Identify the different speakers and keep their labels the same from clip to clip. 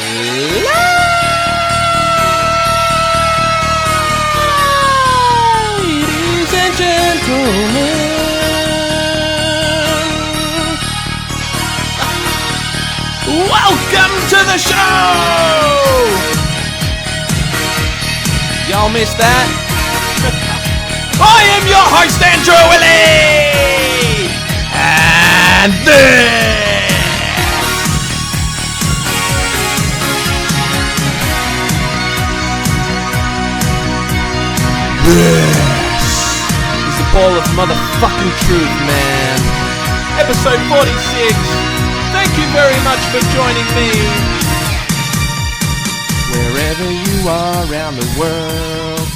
Speaker 1: Ladies and gentlemen, welcome to the show! Y'all missed that? I am your host, Andrew Illy! And this is the ball of motherfucking truth, man. Episode 46. Thank you very much for joining me. Wherever you are around the world,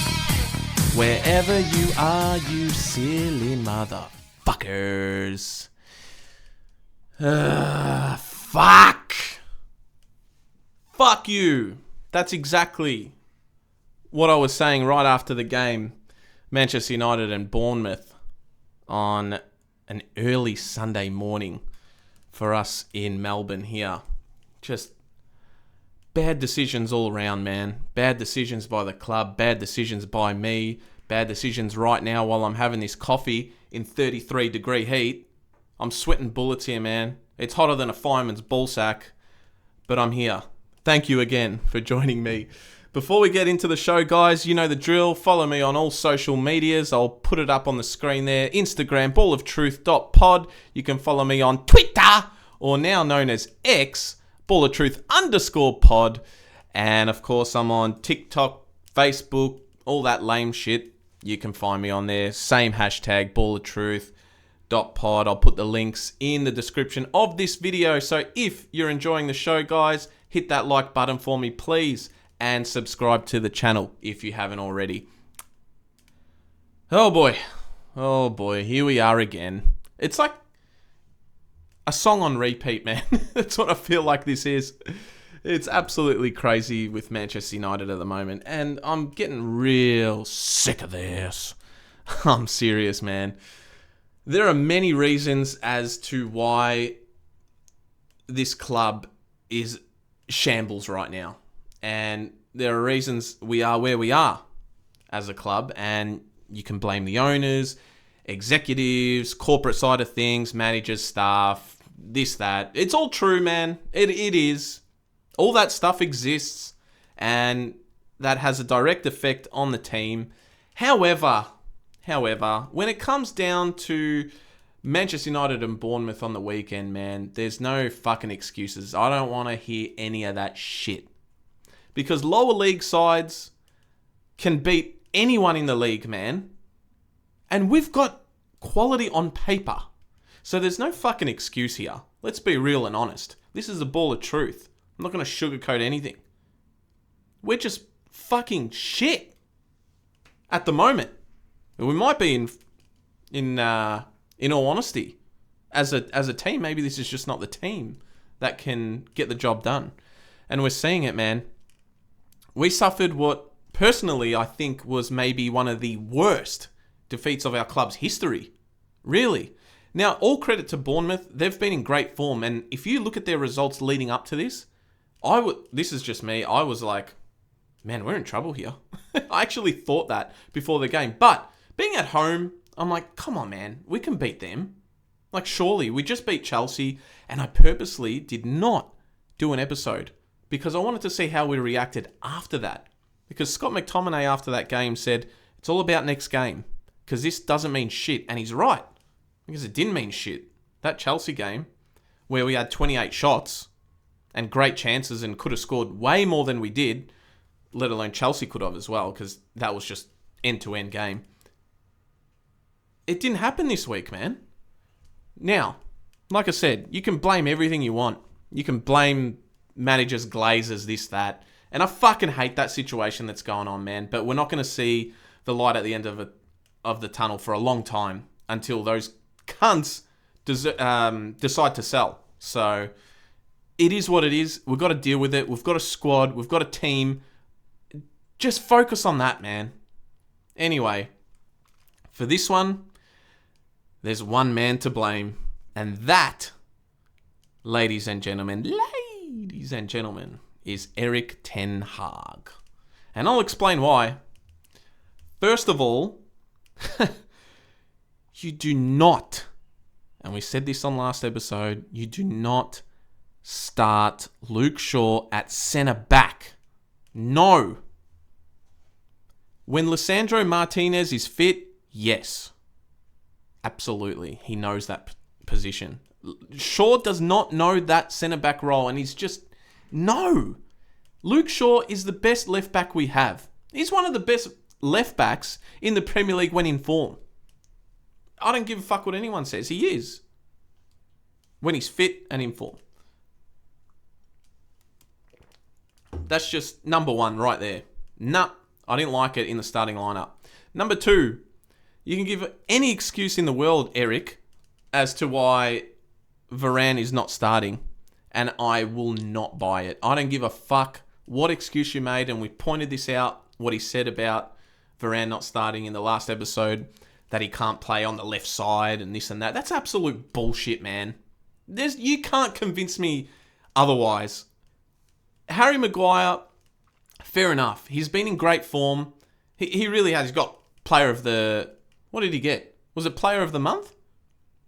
Speaker 1: wherever you are, you silly motherfuckers. Fuck. Fuck you. That's exactly what I was saying right after the game. Manchester United and Bournemouth on an early Sunday morning for us in Melbourne here. Just bad decisions all around, man. Bad decisions by the club, bad decisions by me, bad decisions right now while I'm having this coffee in 33 degree heat. I'm sweating bullets here, man. It's hotter than a fireman's ballsack, but I'm here. Thank you again for joining me. Before we get into the show, guys, you know the drill. Follow me on all social medias. I'll put it up on the screen there. Instagram, balloftruth.pod. You can follow me on Twitter, or now known as X, balloftruth_pod. And of course, I'm on TikTok, Facebook, all that lame shit. You can find me on there. Same hashtag, balloftruth.pod. I'll put the links in the description of this video. So if you're enjoying the show, guys, hit that like button for me, please. And subscribe to the channel if you haven't already. Oh boy, here we are again. It's like a song on repeat, man. That's what I feel like this is. It's absolutely crazy with Manchester United at the moment, and I'm getting real sick of this. I'm serious, man. There are many reasons as to why this club is shambles right now. And there are reasons we are where we are as a club, and you can blame the owners, executives, corporate side of things, managers, staff, this, that. It's all true, man. It is. All that stuff exists, and that has a direct effect on the team. However, when it comes down to Manchester United and Bournemouth on the weekend, man, there's no fucking excuses. I don't want to hear any of that shit. Because lower league sides can beat anyone in the league, man. And we've got quality on paper. So there's no fucking excuse here. Let's be real and honest. This is a ball of truth. I'm not going to sugarcoat anything. We're just fucking shit at the moment. We might be in all honesty. As a team, maybe this is just not the team that can get the job done. And we're seeing it, man. We suffered what, personally, I think was maybe one of the worst defeats of our club's history. Really. Now, all credit to Bournemouth. They've been in great form. And if you look at their results leading up to this, this is just me. I was like, man, we're in trouble here. I actually thought that before the game. But being at home, I'm like, come on, man. We can beat them. Like, surely. We just beat Chelsea. And I purposely did not do an episode, because I wanted to see how we reacted after that. Because Scott McTominay after that game said, it's all about next game. Because this doesn't mean shit. And he's right. Because it didn't mean shit. That Chelsea game, where we had 28 shots and great chances and could have scored way more than we did, let alone Chelsea could have as well, because that was just end-to-end game. It didn't happen this week, man. Now, like I said, you can blame everything you want. You can blame managers, glazers, this, that. And I fucking hate that situation that's going on, man. But we're not going to see the light at the end of the tunnel for a long time until those cunts decide to sell. So it is what it is. We've got to deal with it. We've got a squad. We've got a team. Just focus on that, man. Anyway, for this one, there's one man to blame. And that, ladies and gentlemen, is Erik ten Hag. And I'll explain why. First of all, you do not, and we said this on last episode, you do not start Luke Shaw at centre back. No. When Lisandro Martinez is fit, yes. Absolutely. He knows that position. Shaw does not know that centre back role, and he's just... No. Luke Shaw is the best left back we have. He's one of the best left backs in the Premier League when in form. I don't give a fuck what anyone says. He is. When he's fit and in form. That's just number one right there. Nah, I didn't like it in the starting lineup. Number two, you can give any excuse in the world, Eric, as to why Varane is not starting, and I will not buy it. I don't give a fuck what excuse you made, and we pointed this out, what he said about Varane not starting in the last episode, that he can't play on the left side and this and that. That's absolute bullshit, man. You can't convince me otherwise. Harry Maguire, fair enough. He's been in great form. He really has. He's got player of the... What did he get? Was it player of the month?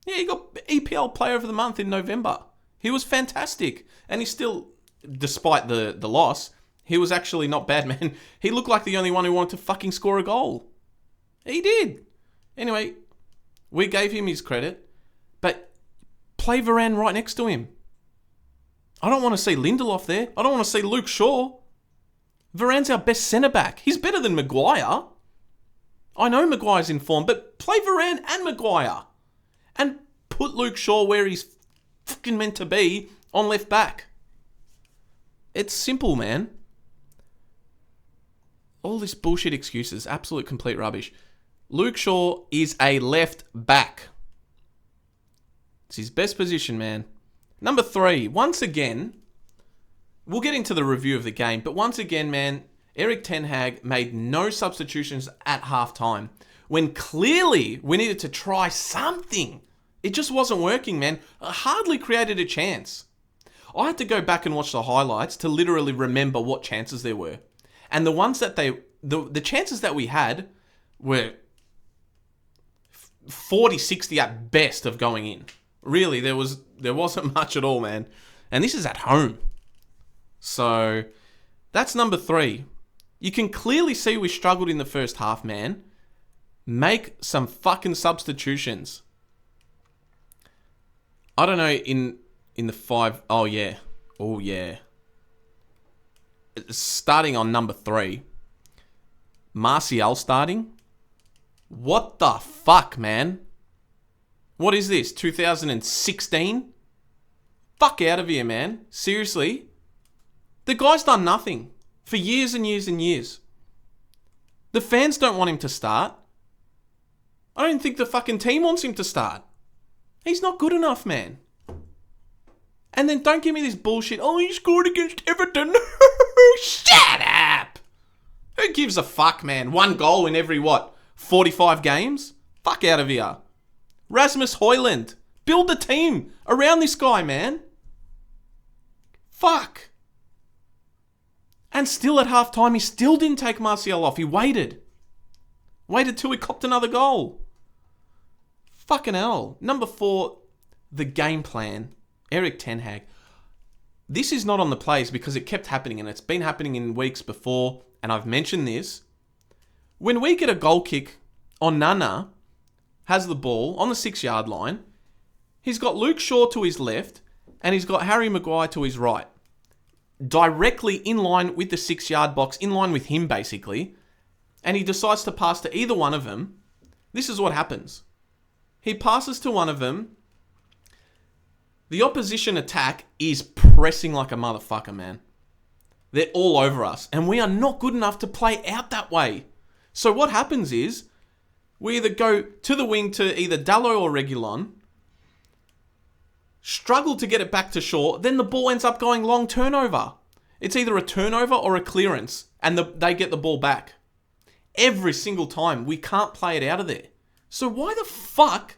Speaker 1: Yeah, he got EPL player of the month in November. He was fantastic. And he still, despite the loss, he was actually not bad, man. He looked like the only one who wanted to fucking score a goal. He did. Anyway, we gave him his credit. But play Varane right next to him. I don't want to see Lindelof there. I don't want to see Luke Shaw. Varane's our best centre-back. He's better than Maguire. I know Maguire's in form, but play Varane and Maguire. And put Luke Shaw where he's fucking meant to be, on left back. It's simple, man. All this bullshit excuses, absolute complete rubbish. Luke Shaw is a left back. It's his best position, man. Number three, once again, we'll get into the review of the game, but once again, man, Erik ten Hag made no substitutions at halftime when clearly we needed to try something. It just wasn't working, man. I hardly created a chance. I had to go back and watch the highlights to literally remember what chances there were. And the ones that the chances that we had were 40-60 at best of going in. Really, there wasn't much at all, man. And this is at home. So, that's number three. You can clearly see we struggled in the first half, man. Make some fucking substitutions. I don't know, in the five... Oh, yeah. Oh, yeah. Starting on number three. Martial starting. What the fuck, man? What is this, 2016? Fuck out of here, man. Seriously? The guy's done nothing for years and years and years. The fans don't want him to start. I don't think the fucking team wants him to start. He's not good enough, man. And then don't give me this bullshit, oh, he scored against Everton. Shut up! Who gives a fuck, man? One goal in every, 45 games? Fuck out of here. Rasmus Højlund. Build the team around this guy, man. Fuck. And still at halftime, he still didn't take Martial off. He waited. Waited till he copped another goal. Fucking hell. Number four, the game plan. Erik ten Hag. This is not on the plays because it kept happening, and it's been happening in weeks before, and I've mentioned this. When we get a goal kick, Onana has the ball on the 6-yard line. He's got Luke Shaw to his left, and he's got Harry Maguire to his right. Directly in line with the 6-yard box, in line with him, basically. And he decides to pass to either one of them. This is what happens. He passes to one of them. The opposition attack is pressing like a motherfucker, man. They're all over us. And we are not good enough to play out that way. So what happens is, we either go to the wing to either Dalot or Reguilon, struggle to get it back to Shaw, then the ball ends up going long turnover. It's either a turnover or a clearance, and they get the ball back. Every single time, we can't play it out of there. So why the fuck...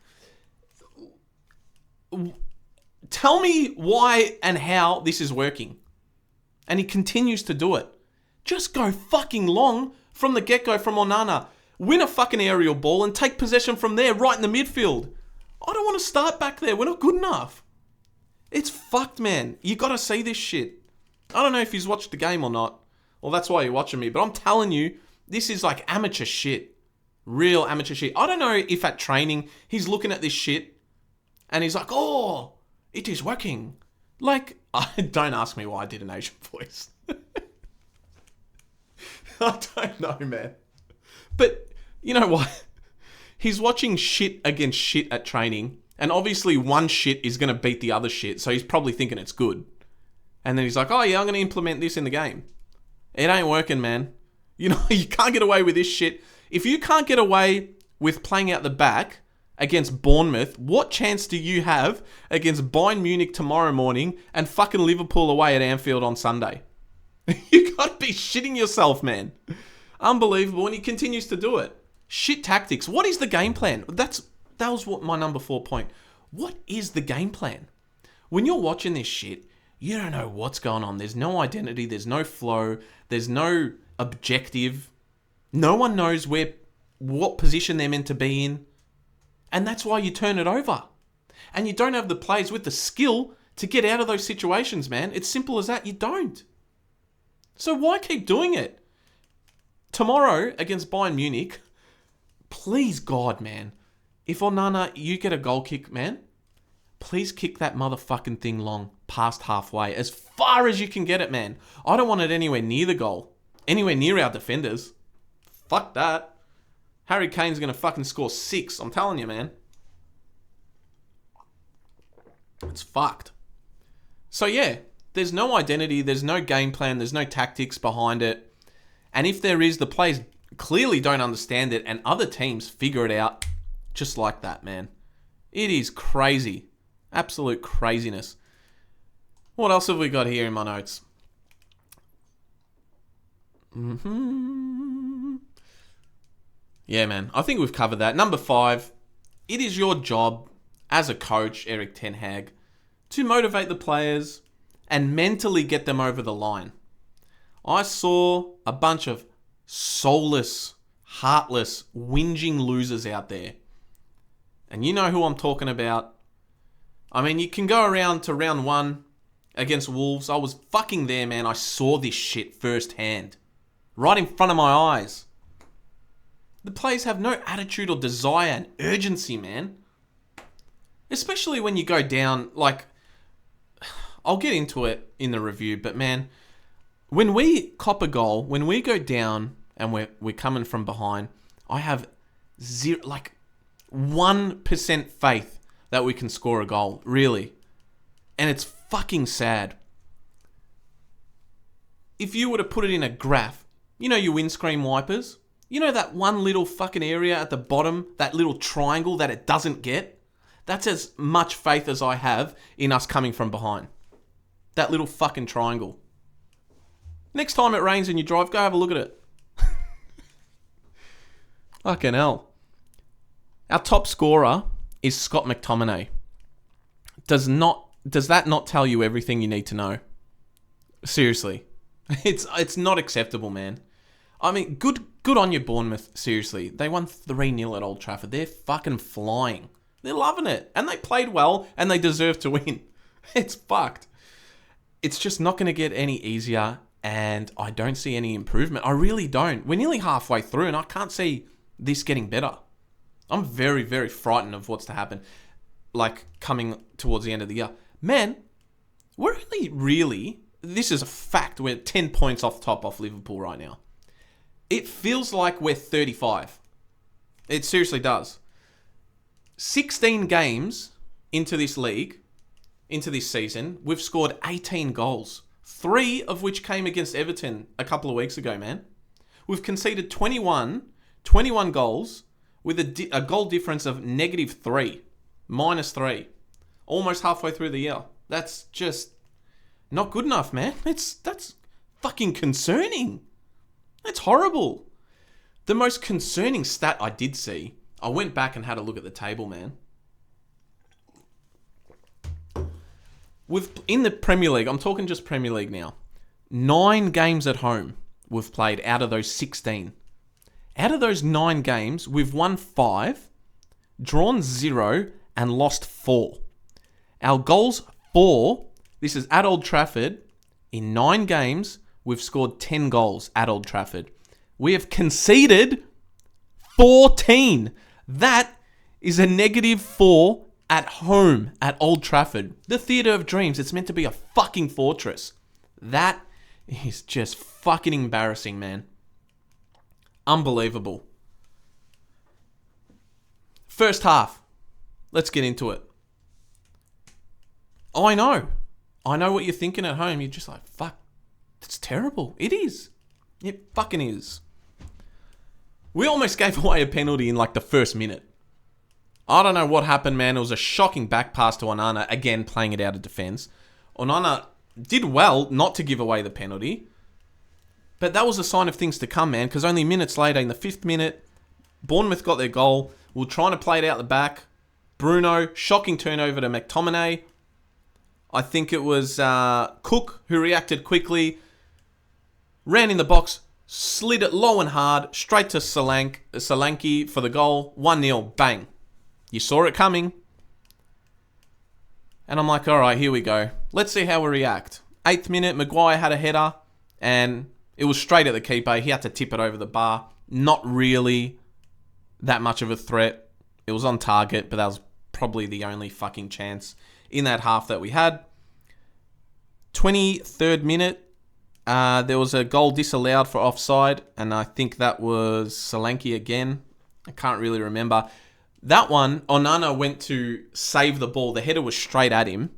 Speaker 1: Tell me why and how this is working. And he continues to do it. Just go fucking long from the get-go from Onana. Win a fucking aerial ball and take possession from there right in the midfield. I don't want to start back there. We're not good enough. It's fucked, man. You got to see this shit. I don't know if he's watched the game or not. Well, that's why you're watching me. But I'm telling you, this is like amateur shit. Real amateur shit. I don't know if at training he's looking at this shit and he's like, oh, it is working. Like, don't ask me why I did an Asian voice. I don't know, man. But you know what? He's watching shit against shit at training. And obviously one shit is going to beat the other shit. So he's probably thinking it's good. And then he's like, oh yeah, I'm going to implement this in the game. It ain't working, man. You know, you can't get away with this shit. If you can't get away with playing out the back against Bournemouth, what chance do you have against Bayern Munich tomorrow morning and fucking Liverpool away at Anfield on Sunday? You got to be shitting yourself, man. Unbelievable. And he continues to do it. Shit tactics. What is the game plan? That was what my number 4 point. What is the game plan? When you're watching this shit, you don't know what's going on. There's no identity. There's no flow. There's no objective. No one knows what position they're meant to be in. And that's why you turn it over. And you don't have the players with the skill to get out of those situations, man. It's simple as that. You don't. So why keep doing it? Tomorrow against Bayern Munich, please God, man. If Onana, you get a goal kick, man, please kick that motherfucking thing long, past halfway, as far as you can get it, man. I don't want it anywhere near the goal. Anywhere near our defenders. Fuck that. Harry Kane's going to fucking score 6. I'm telling you, man. It's fucked. So yeah, there's no identity. There's no game plan. There's no tactics behind it. And if there is, the players clearly don't understand it. And other teams figure it out just like that, man. It is crazy. Absolute craziness. What else have we got here in my notes? Yeah, man. I think we've covered that. Number 5. It is your job as a coach, Eric Ten Hag, to motivate the players and mentally get them over the line. I saw a bunch of soulless, heartless, whinging losers out there. And you know who I'm talking about. I mean, you can go around to round 1 against Wolves. I was fucking there, man. I saw this shit firsthand. Right in front of my eyes. The players have no attitude or desire and urgency, man. Especially when you go down, like, I'll get into it in the review, but man, when we cop a goal, when we go down and we're coming from behind, I have 1% faith that we can score a goal, really. And it's fucking sad. If you were to put it in a graph, you know your windscreen wipers? You know that one little fucking area at the bottom, that little triangle that it doesn't get? That's as much faith as I have in us coming from behind. That little fucking triangle. Next time it rains and you drive, go have a look at it. Fucking hell. Our top scorer is Scott McTominay. Does that not tell you everything you need to know? Seriously. It's not acceptable, man. I mean, good on you, Bournemouth. Seriously. They won 3-0 at Old Trafford. They're fucking flying. They're loving it. And they played well and they deserve to win. It's fucked. It's just not going to get any easier and I don't see any improvement. I really don't. We're nearly halfway through and I can't see this getting better. I'm very, very frightened of what's to happen, like coming towards the end of the year. Man, we're only really, this is a fact, we're 10 points off Liverpool right now. It feels like we're 35. It seriously does. 16 games into this league, into this season, we've scored 18 goals. 3 of which came against Everton a couple of weeks ago, man. We've conceded 21 goals with a goal difference of -3, -3. Almost halfway through the year. That's just not good enough, man. That's fucking concerning. That's horrible. The most concerning stat I did see, I went back and had a look at the table, man. In the Premier League, I'm talking just Premier League now, 9 games at home we've played out of those 16. Out of those 9 games, we've won 5, drawn 0, and lost 4. Our goals for, this is at Old Trafford, in 9 games, we've scored 10 goals at Old Trafford. We have conceded 14. That is a -4 at home at Old Trafford. The Theatre of Dreams. It's meant to be a fucking fortress. That is just fucking embarrassing, man. Unbelievable. First half. Let's get into it. I know what you're thinking at home. You're just like, fuck, that's terrible. It is. It fucking is. We almost gave away a penalty in like the first minute. I don't know what happened, man. It was a shocking back pass to Onana, again playing it out of defence. Onana did well not to give away the penalty, but that was a sign of things to come, man, because only minutes later, in the 5th minute, Bournemouth got their goal. We were trying to play it out the back. Bruno, shocking turnover to McTominay. I think it was Cook who reacted quickly, ran in the box, slid it low and hard, straight to Solanke for the goal. 1-0, bang. You saw it coming. And I'm like, all right, here we go. Let's see how we react. 8th minute, Maguire had a header, and it was straight at the keeper. He had to tip it over the bar. Not really that much of a threat. It was on target, but that was probably the only fucking chance in that half that we had. 23rd minute, there was a goal disallowed for offside, and I think that was Solanke again. I can't really remember. That one, Onana went to save the ball. The header was straight at him,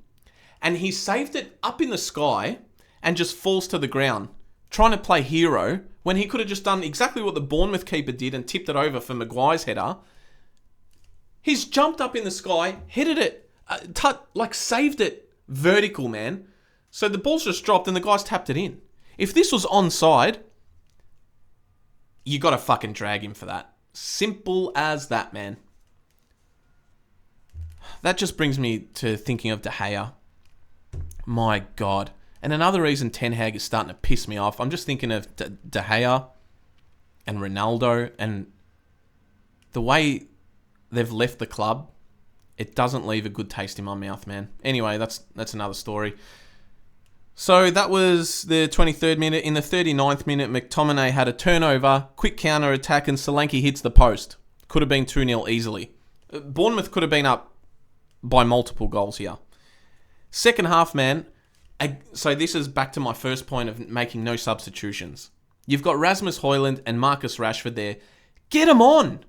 Speaker 1: and he saved it up in the sky and just falls to the ground, trying to play hero when he could have just done exactly what the Bournemouth keeper did and tipped it over for Maguire's header. He's jumped up in the sky, headed it, saved it vertical, man. So the ball's just dropped and the guy's tapped it in. If this was onside, you got to fucking drag him for that. Simple as that, man. That just brings me to thinking of De Gea. My God. And another reason Ten Hag is starting to piss me off, I'm just thinking of De Gea and Ronaldo and the way they've left the club. It doesn't leave a good taste in my mouth, man. Anyway, that's another story. So that was the 23rd minute. In the 39th minute, McTominay had a turnover, quick counter attack, and Solanke hits the post. Could have been 2-0 easily. Bournemouth could have been up by multiple goals here. Second half, man. So this is back to my first point of making no substitutions. You've got Rasmus Højlund and Marcus Rashford there. Get them on.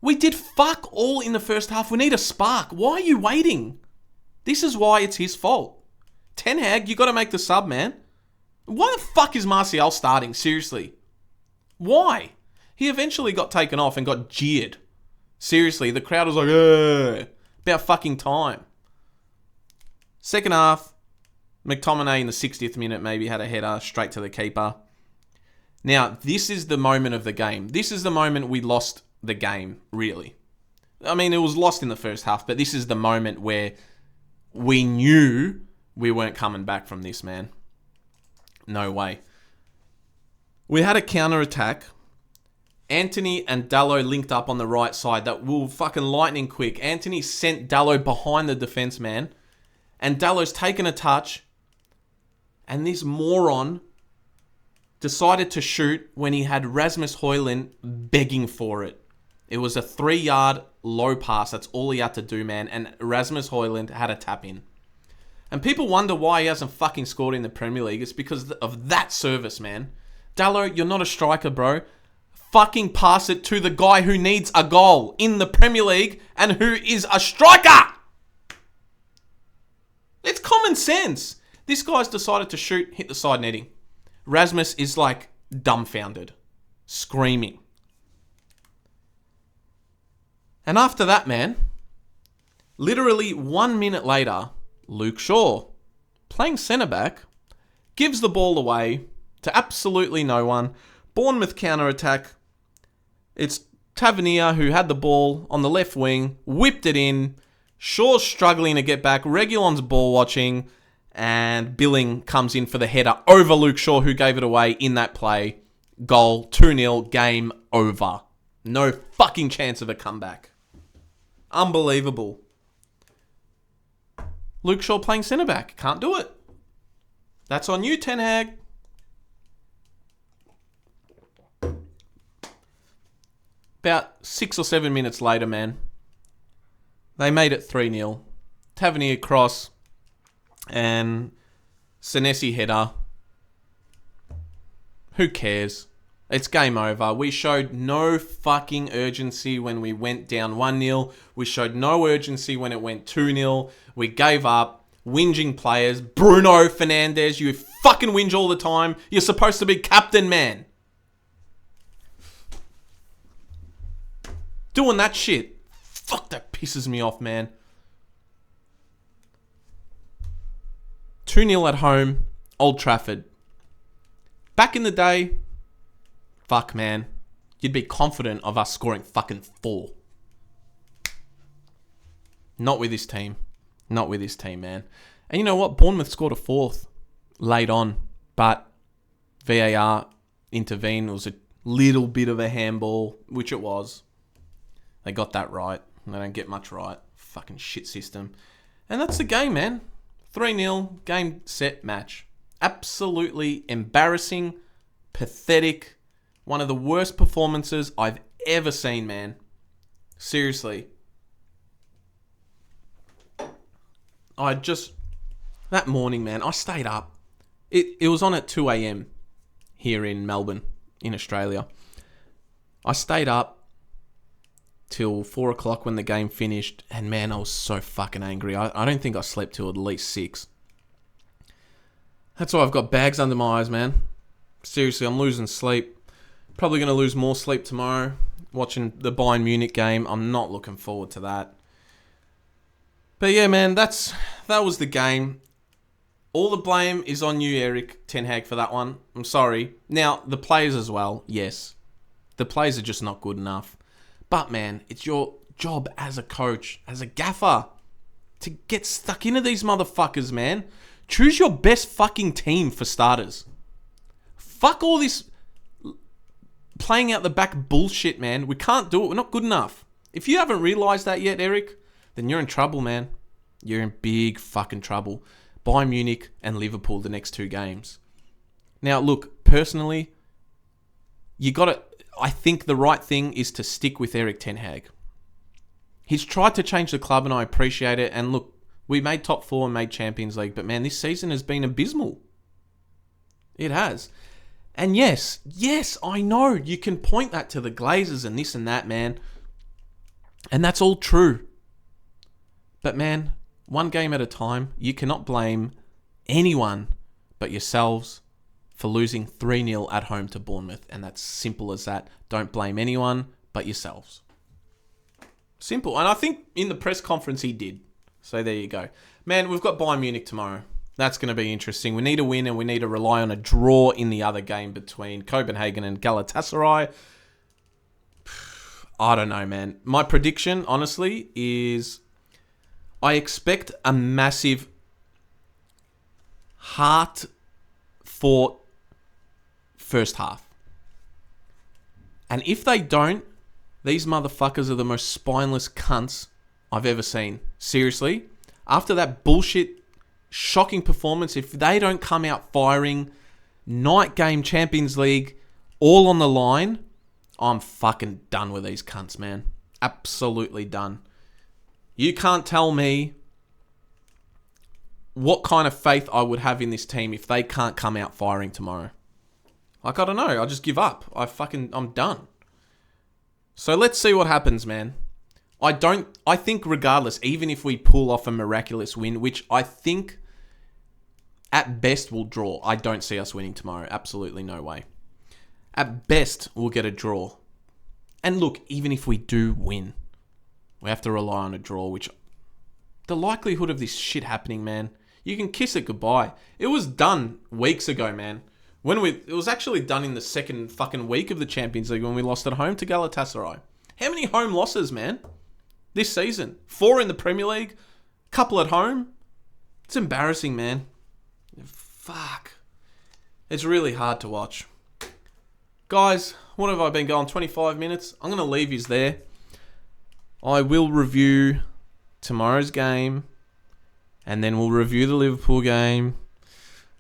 Speaker 1: We did fuck all in the first half. We need a spark. Why are you waiting? This is why it's his fault. Ten Hag, you got to make the sub, man. Why the fuck is Martial starting? Seriously. Why? He eventually got taken off and got jeered. Seriously, the crowd was like, ugh. About fucking time. Second half, McTominay in the 60th minute maybe had a header straight to the keeper. Now, this is the moment of the game. This is the moment we lost the game, really. I mean, it was lost in the first half, but this is the moment where we knew we weren't coming back from this, man. No way. We had a counter-attack. Anthony and Dalot linked up on the right side that were fucking lightning quick. Anthony sent Dalot behind the defence, man. And Dalot's taken a touch. And this moron decided to shoot when he had Rasmus Højlund begging for it. It was a 3-yard low pass. That's all he had to do, man. And Rasmus Højlund had a tap in. And people wonder why he hasn't fucking scored in the Premier League. It's because of that service, man. Dalot, you're not a striker, bro. Fucking pass it to the guy who needs a goal in the Premier League and who is a striker. It's common sense. This guy's decided to shoot, hit the side netting. Rasmus is like dumbfounded, screaming. And after that, man, literally 1 minute later, Luke Shaw, playing centre-back, gives the ball away to absolutely no one. Bournemouth counter-attack. It's Tavernier who had the ball on the left wing, whipped it in. Shaw's struggling to get back. Reguilon's ball watching. And Billing comes in for the header over Luke Shaw, who gave it away in that play. Goal, 2-0, game over. No fucking chance of a comeback. Unbelievable. Luke Shaw playing centre back. Can't do it. That's on you, Ten Hag. About 6 or 7 minutes later, man, they made it 3-0. Tavernier cross and Senesi header. Who cares? It's game over. We showed no fucking urgency when we went down 1-0. We showed no urgency when it went 2-0. We gave up. Whinging players. Bruno Fernandes, you fucking whinge all the time. You're supposed to be captain, man. Doing that shit. Fuck, that pisses me off, man. 2-0 at home. Old Trafford. Back in the day, fuck, man, you'd be confident of us scoring fucking 4. Not with this team. Not with this team, man. And you know what? Bournemouth scored a 4th late on, but VAR intervened. It was a little bit of a handball, which it was. They got that right. They don't get much right. Fucking shit system. And that's the game, man. 3-0, game, set, match. Absolutely embarrassing, pathetic, one of the worst performances I've ever seen, man. Seriously. That morning, man, I stayed up. It was on at 2 a.m. here in Melbourne, in Australia. I stayed up till 4 o'clock when the game finished, and man, I was so fucking angry. I don't think I slept till at least 6. That's why I've got bags under my eyes, man. Seriously, I'm losing sleep. Probably going to lose more sleep tomorrow watching the Bayern Munich game. I'm not looking forward to that. But yeah, man, that was the game. All the blame is on you, Eric Ten Hag, for that one. I'm sorry. Now, the players as well, yes. The players are just not good enough. But man, it's your job as a coach, as a gaffer, to get stuck into these motherfuckers, man. Choose your best fucking team for starters. Fuck all this playing out the back bullshit, man. We can't do it. We're not good enough. If you haven't realised that yet, Eric, then you're in trouble, man. You're in big fucking trouble. Bayern Munich and Liverpool the next 2 games. Now, look, personally, I think the right thing is to stick with Eric Ten Hag. He's tried to change the club and I appreciate it. And look, we made top 4 and made Champions League, but man, this season has been abysmal. It has. And yes, I know you can point that to the Glazers and this and that, man. And that's all true. But man, one game at a time, you cannot blame anyone but yourselves for losing 3-0 at home to Bournemouth. And that's simple as that. Don't blame anyone but yourselves. Simple. And I think in the press conference he did. So there you go. Man, we've got Bayern Munich tomorrow. That's going to be interesting. We need a win and we need to rely on a draw in the other game between Copenhagen and Galatasaray. I don't know, man. My prediction, honestly, is I expect a massive hard-fought first half. And if they don't, these motherfuckers are the most spineless cunts I've ever seen. Seriously. After that bullshit, shocking performance, if they don't come out firing, night game, Champions League, all on the line, I'm fucking done with these cunts, man. Absolutely done. You can't tell me what kind of faith I would have in this team if they can't come out firing tomorrow. Like, I don't know. I just give up. I'm done. So let's see what happens, man. I think regardless, even if we pull off a miraculous win, which I think at best we'll draw. I don't see us winning tomorrow. Absolutely no way. At best, we'll get a draw. And look, even if we do win, we have to rely on a draw, which the likelihood of this shit happening, man, you can kiss it goodbye. It was done weeks ago, man. It was actually done in the second fucking week of the Champions League when we lost at home to Galatasaray. How many home losses, man? This season. 4 in the Premier League. Couple at home. It's embarrassing, man. Fuck. It's really hard to watch. Guys, what have I been going? 25 minutes? I'm going to leave yous there. I will review tomorrow's game. And then we'll review the Liverpool game.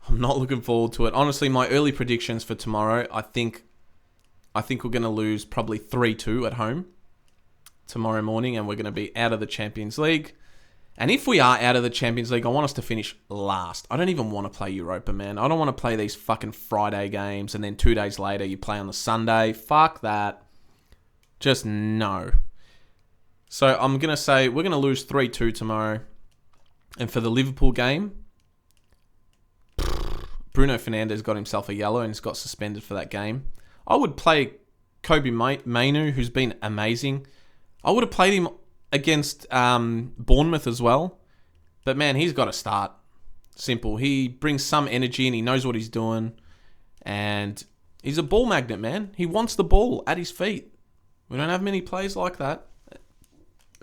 Speaker 1: I'm not looking forward to it. Honestly, my early predictions for tomorrow, I think we're going to lose probably 3-2 at home tomorrow morning, and we're going to be out of the Champions League. And if we are out of the Champions League, I want us to finish last. I don't even want to play Europa, man. I don't want to play these fucking Friday games, and then 2 days later you play on the Sunday. Fuck that. Just no. So I'm going to say we're going to lose 3-2 tomorrow. And for the Liverpool game, Bruno Fernandes got himself a yellow and he's got suspended for that game. I would play Kobe Mainu, who's been amazing. I would have played him against Bournemouth as well. But man, he's got to start. Simple. He brings some energy and he knows what he's doing. And he's a ball magnet, man. He wants the ball at his feet. We don't have many players like that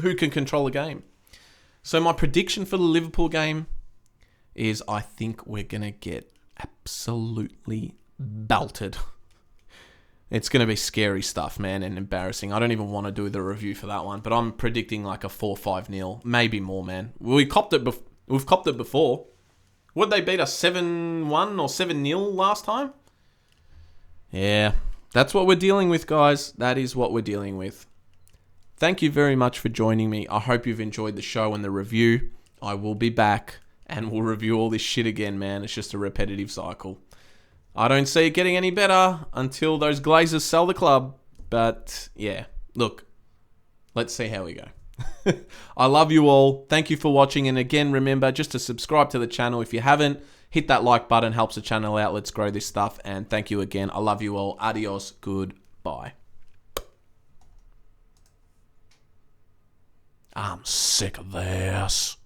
Speaker 1: who can control a game. So my prediction for the Liverpool game is I think we're going to get absolutely belted. It's going to be scary stuff, man, and embarrassing. I don't even want to do the review for that one, but I'm predicting like a 4-5-0, maybe more, man. We've copped it before. Would they beat us 7-1 or 7-0 last time? Yeah, that's what we're dealing with, guys. That is what we're dealing with. Thank you very much for joining me. I hope you've enjoyed the show and the review. I will be back and we'll review all this shit again, man. It's just a repetitive cycle. I don't see it getting any better until those Glazers sell the club. But yeah, look, let's see how we go. I love you all. Thank you for watching. And again, remember just to subscribe to the channel if you haven't. Hit that like button, helps the channel out. Let's grow this stuff. And thank you again. I love you all. Adios. Goodbye. I'm sick of this.